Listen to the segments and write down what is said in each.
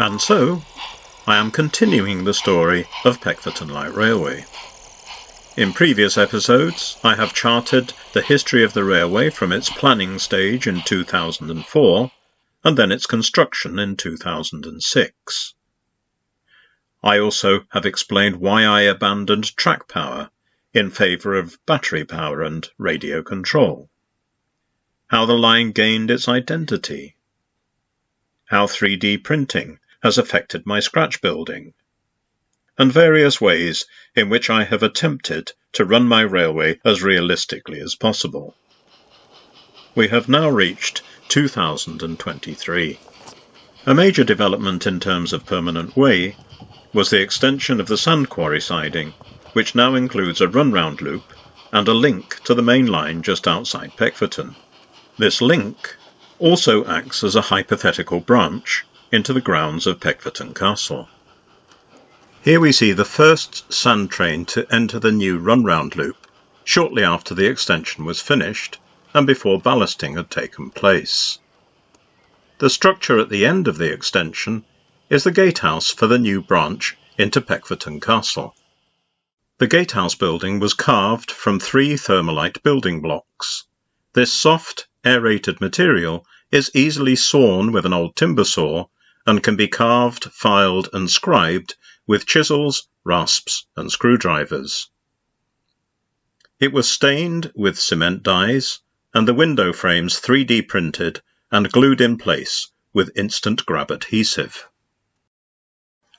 And so, I am continuing the story of Peckforton Light Railway. In previous episodes, I have charted the history of the railway from its planning stage in 2004 and then its construction in 2006. I also have explained why I abandoned track power in favour of battery power and radio control, how the line gained its identity, how 3D printing has affected my scratch building, and various ways in which I have attempted to run my railway as realistically as possible. We have now reached 2023. A major development in terms of permanent way was the extension of the sand quarry siding, which now includes a run-round loop and a link to the main line just outside Peckforton. This link also acts as a hypothetical branch into the grounds of Peckforton Castle. Here we see the first sand train to enter the new run-round loop shortly after the extension was finished and before ballasting had taken place. The structure at the end of the extension is the gatehouse for the new branch into Peckforton Castle. The gatehouse building was carved from 3 thermalite building blocks. This soft, aerated material is easily sawn with an old timber saw and can be carved, filed and scribed with chisels, rasps and screwdrivers. It was stained with cement dyes and the window frames 3D printed and glued in place with instant grab adhesive.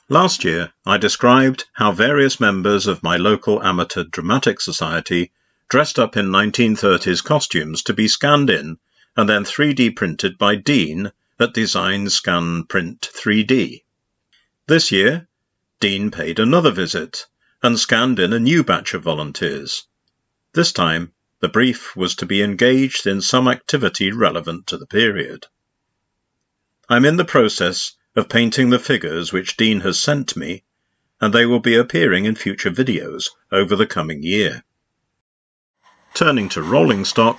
Last year I described how various members of my local amateur dramatic society dressed up in 1930s costumes to be scanned in and then 3D printed by Dean at Design Scan Print 3D. This year, Dean paid another visit and scanned in a new batch of volunteers. This time, the brief was to be engaged in some activity relevant to the period. I'm in the process of painting the figures which Dean has sent me, and they will be appearing in future videos over the coming year. Turning to rolling stock,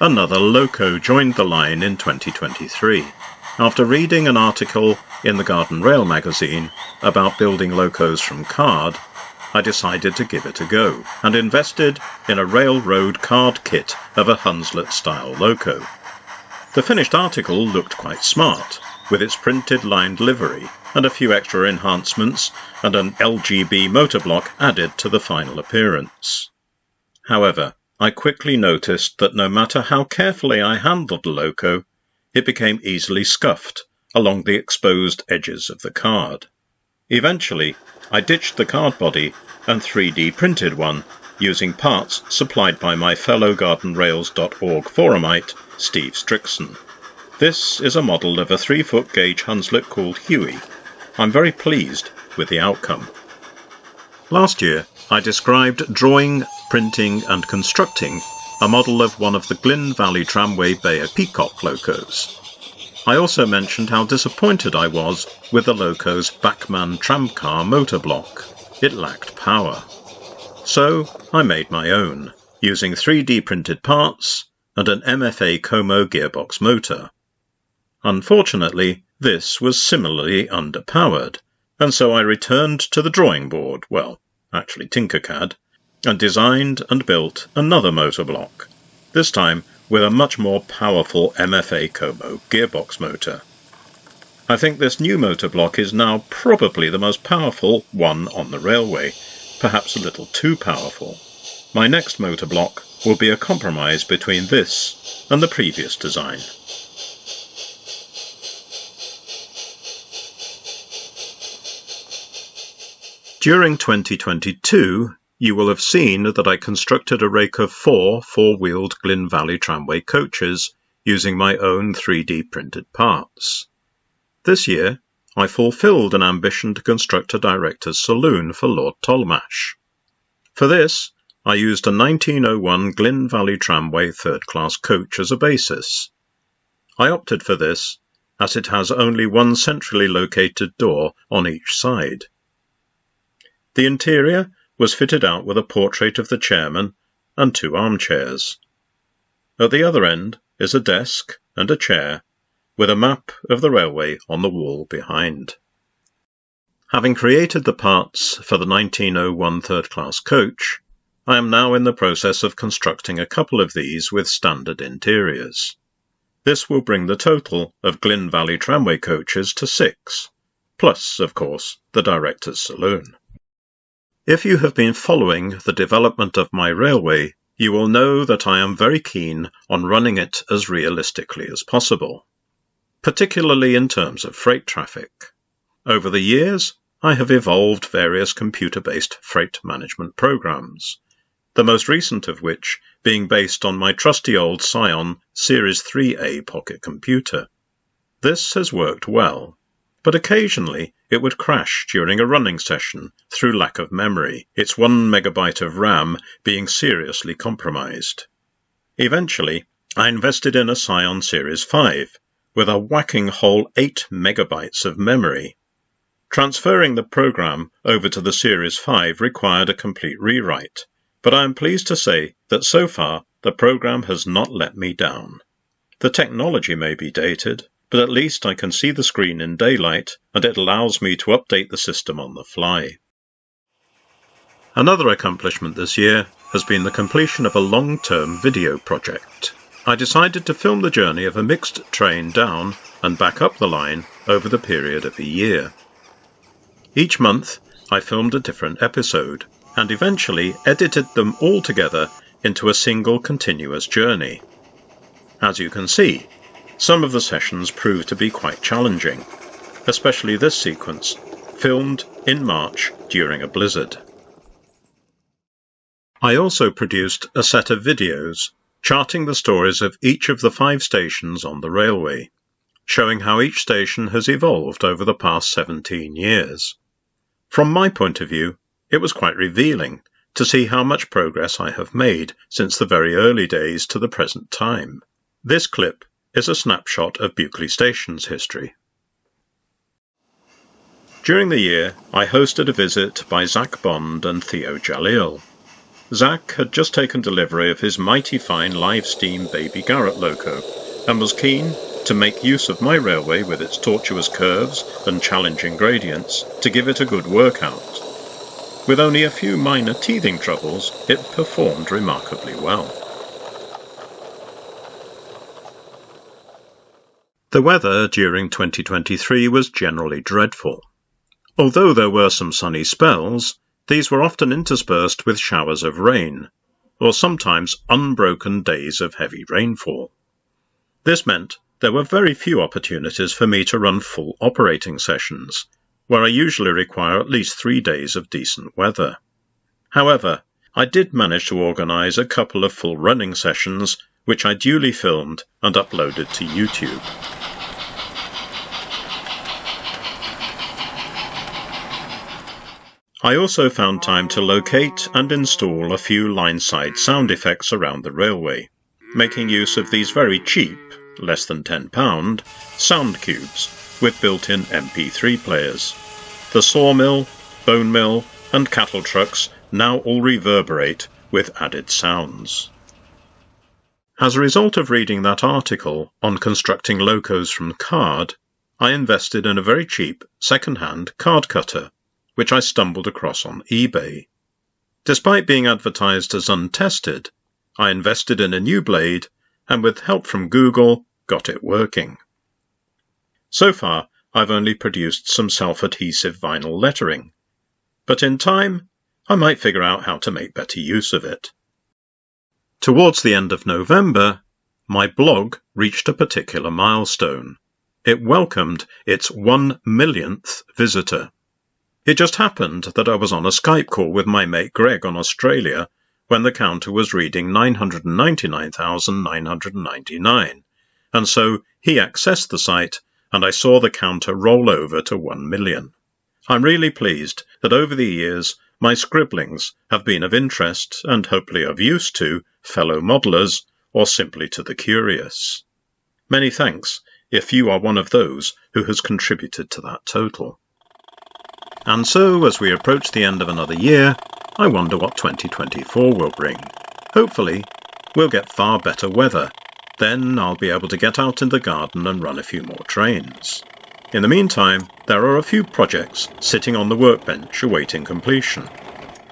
another loco joined the line in 2023. After reading an article in the Garden Rail magazine about building locos from card, I decided to give it a go and invested in a railroad card kit of a Hunslet-style loco. The finished article looked quite smart, with its printed lined livery and a few extra enhancements and an LGB motor block added to the final appearance. However, I quickly noticed that no matter how carefully I handled the loco, it became easily scuffed along the exposed edges of the card. Eventually, I ditched the card body and 3D printed one using parts supplied by my fellow GardenRails.org forumite, Steve Strickson. This is a model of a 3-foot gauge Hunslet called Huey. I'm very pleased with the outcome. Last year, I described drawing, printing and constructing a model of one of the Glyn Valley Tramway Bayer Peacock locos. I also mentioned how disappointed I was with the loco's Bachmann tramcar motor block. It lacked power. So I made my own, using 3D printed parts and an MFA Como gearbox motor. Unfortunately, this was similarly underpowered, and so I returned to the drawing board, well, actually Tinkercad, and designed and built another motor block, this time with a much more powerful MFA Como gearbox motor. I think this new motor block is now probably the most powerful one on the railway, perhaps a little too powerful. My next motor block will be a compromise between this and the previous design. During 2022, you will have seen that I constructed a rake of 4 four-wheeled Glyn Valley Tramway coaches using my own 3D printed parts. This year, I fulfilled an ambition to construct a director's saloon for Lord Tollemache. For this, I used a 1901 Glyn Valley Tramway third-class coach as a basis. I opted for this, as it has only one centrally located door on each side. The interior was fitted out with a portrait of the chairman and 2 armchairs. At the other end is a desk and a chair, with a map of the railway on the wall behind. Having created the parts for the 1901 third-class coach, I am now in the process of constructing a couple of these with standard interiors. This will bring the total of Glyn Valley tramway coaches to 6, plus, of course, the director's saloon. If you have been following the development of my railway, you will know that I am very keen on running it as realistically as possible, particularly in terms of freight traffic. Over the years, I have evolved various computer-based freight management programs, the most recent of which being based on my trusty old Scion Series 3A pocket computer. This has worked well, but occasionally it would crash during a running session through lack of memory, its 1 megabyte of RAM being seriously compromised. Eventually, I invested in a Scion Series 5 with a whacking whole 8 megabytes of memory. Transferring the program over to the Series 5 required a complete rewrite, but I am pleased to say that so far the program has not let me down. The technology may be dated, but at least I can see the screen in daylight, and it allows me to update the system on the fly. Another accomplishment this year has been the completion of a long-term video project. I decided to film the journey of a mixed train down and back up the line over the period of a year. Each month, I filmed a different episode, and eventually edited them all together into a single continuous journey. As you can see, some of the sessions proved to be quite challenging, especially this sequence, filmed in March during a blizzard. I also produced a set of videos charting the stories of each of the 5 stations on the railway, showing how each station has evolved over the past 17 years. From my point of view, it was quite revealing to see how much progress I have made since the very early days to the present time. This clip is a snapshot of Buckley Station's history. During the year, I hosted a visit by Zach Bond and Theo Jalil. Zach had just taken delivery of his mighty fine live steam Baby Garrett loco and was keen to make use of my railway with its tortuous curves and challenging gradients to give it a good workout. With only a few minor teething troubles, it performed remarkably well. The weather during 2023 was generally dreadful. Although there were some sunny spells, these were often interspersed with showers of rain, or sometimes unbroken days of heavy rainfall. This meant there were very few opportunities for me to run full operating sessions, where I usually require at least 3 days of decent weather. However, I did manage to organise a couple of full running sessions, which I duly filmed and uploaded to YouTube. I also found time to locate and install a few line-side sound effects around the railway, making use of these very cheap, less than £10, sound cubes with built-in MP3 players. The sawmill, bone mill and cattle trucks now all reverberate with added sounds. As a result of reading that article on constructing locos from card, I invested in a very cheap second-hand card cutter, which I stumbled across on eBay. Despite being advertised as untested, I invested in a new blade and with help from Google got it working. So far, I've only produced some self-adhesive vinyl lettering, but in time, I might figure out how to make better use of it. Towards the end of November, my blog reached a particular milestone. It welcomed its 1 millionth visitor. It just happened that I was on a Skype call with my mate Greg on Australia when the counter was reading 999,999, and so he accessed the site and I saw the counter roll over to 1 million. I'm really pleased that over the years my scribblings have been of interest and hopefully of use to fellow modelers or simply to the curious. Many thanks if you are one of those who has contributed to that total. And so, as we approach the end of another year, I wonder what 2024 will bring. Hopefully, we'll get far better weather. Then I'll be able to get out in the garden and run a few more trains. In the meantime, there are a few projects sitting on the workbench awaiting completion.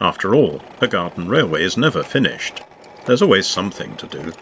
After all, a garden railway is never finished. There's always something to do.